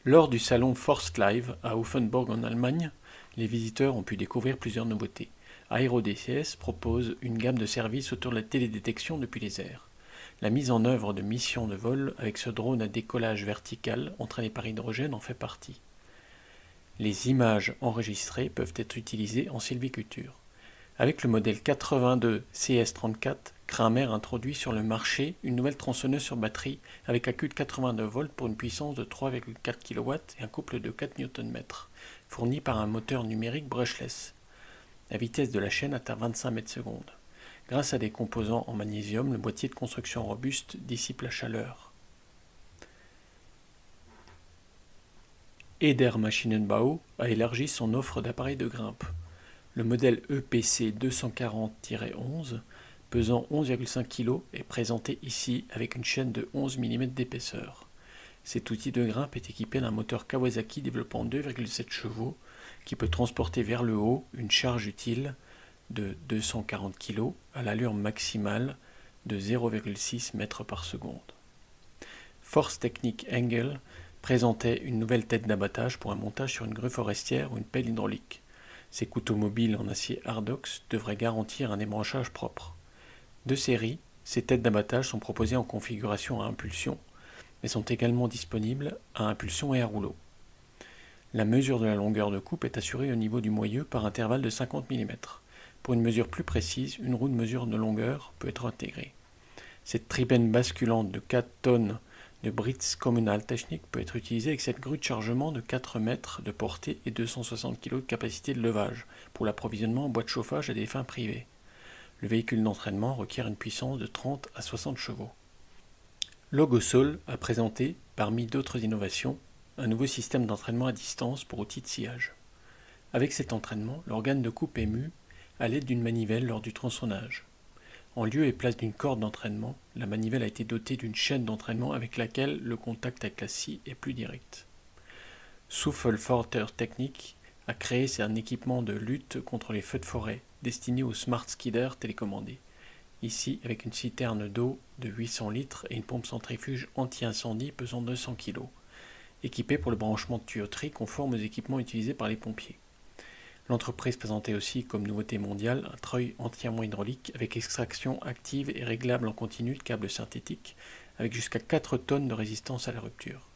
Lors du salon Forst Live à Offenburg en Allemagne, les visiteurs ont pu découvrir plusieurs nouveautés. AeroDCS propose une gamme de services autour de la télédétection depuis les airs. La mise en œuvre de missions de vol avec ce drone à décollage vertical entraîné par hydrogène en fait partie. Les images enregistrées peuvent être utilisées en sylviculture. Avec le modèle 82 CS34, Kramer introduit sur le marché une nouvelle tronçonneuse sur batterie avec un de 82 volts pour une puissance de 3,4 kW et un couple de 4 Nm, fourni par un moteur numérique brushless. La vitesse de la chaîne atteint 25 mètres secondes. Grâce à des composants en magnésium, le boîtier de construction robuste dissipe la chaleur. Eder Maschinenbau a élargi son offre d'appareils de grimpe. Le modèle EPC 240-11, pesant 11,5 kg, est présenté ici avec une chaîne de 11 mm d'épaisseur. Cet outil de grimpe est équipé d'un moteur Kawasaki développant 2,7 chevaux qui peut transporter vers le haut une charge utile de 240 kg à l'allure maximale de 0,6 m par seconde. Force Technique Engel présentait une nouvelle tête d'abattage pour un montage sur une grue forestière ou une pelle hydraulique. Ces couteaux mobiles en acier Hardox devraient garantir un ébranchage propre. De série, ces têtes d'abattage sont proposées en configuration à impulsion, mais sont également disponibles à impulsion et à rouleau. La mesure de la longueur de coupe est assurée au niveau du moyeu par intervalle de 50 mm. Pour une mesure plus précise, une roue de mesure de longueur peut être intégrée. Cette tribène basculante de 4 tonnes de Brits Communal Technique peut être utilisée avec cette grue de chargement de 4 mètres de portée et 260 kg de capacité de levage pour l'approvisionnement en bois de chauffage à des fins privées. Le véhicule d'entraînement requiert une puissance de 30 à 60 chevaux. Logosol a présenté, parmi d'autres innovations, un nouveau système d'entraînement à distance pour outils de sciage. Avec cet entraînement, l'organe de coupe est mu à l'aide d'une manivelle lors du tronçonnage. En lieu et place d'une corde d'entraînement, la manivelle a été dotée d'une chaîne d'entraînement avec laquelle le contact avec la scie est plus direct. Souffle-Forter Technique a créé un équipement de lutte contre les feux de forêt destiné aux Smart Skidder télécommandés. Ici avec une citerne d'eau de 800 litres et une pompe centrifuge anti-incendie pesant 200 kg, équipée pour le branchement de tuyauterie conforme aux équipements utilisés par les pompiers. L'entreprise présentait aussi comme nouveauté mondiale un treuil entièrement hydraulique avec extraction active et réglable en continu de câbles synthétiques avec jusqu'à 4 tonnes de résistance à la rupture.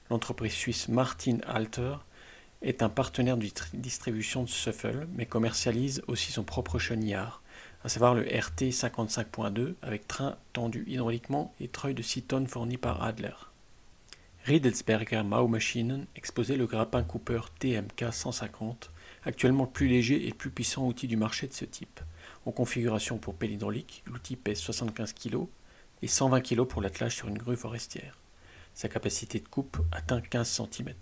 L'entreprise suisse Martin Halter est un partenaire de distribution de Shuffle mais commercialise aussi son propre chenillard, à savoir le RT 55.2 avec train tendu hydrauliquement et treuil de 6 tonnes fourni par Adler. Riedelsberger Baumaschinen exposait le grappin Cooper TMK 150, actuellement le plus léger et le plus puissant outil du marché de ce type. En configuration pour pelle hydraulique, l'outil pèse 75 kg et 120 kg pour l'attelage sur une grue forestière. Sa capacité de coupe atteint 15 cm.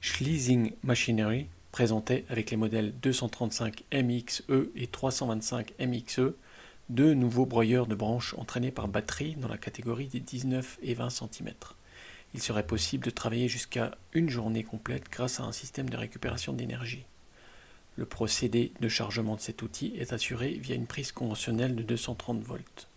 Schleasing Machinery présentait avec les modèles 235 MXE et 325 MXE deux nouveaux broyeurs de branches entraînés par batterie dans la catégorie des 19 et 20 cm. Il serait possible de travailler jusqu'à une journée complète grâce à un système de récupération d'énergie. Le procédé de chargement de cet outil est assuré via une prise conventionnelle de 230 volts.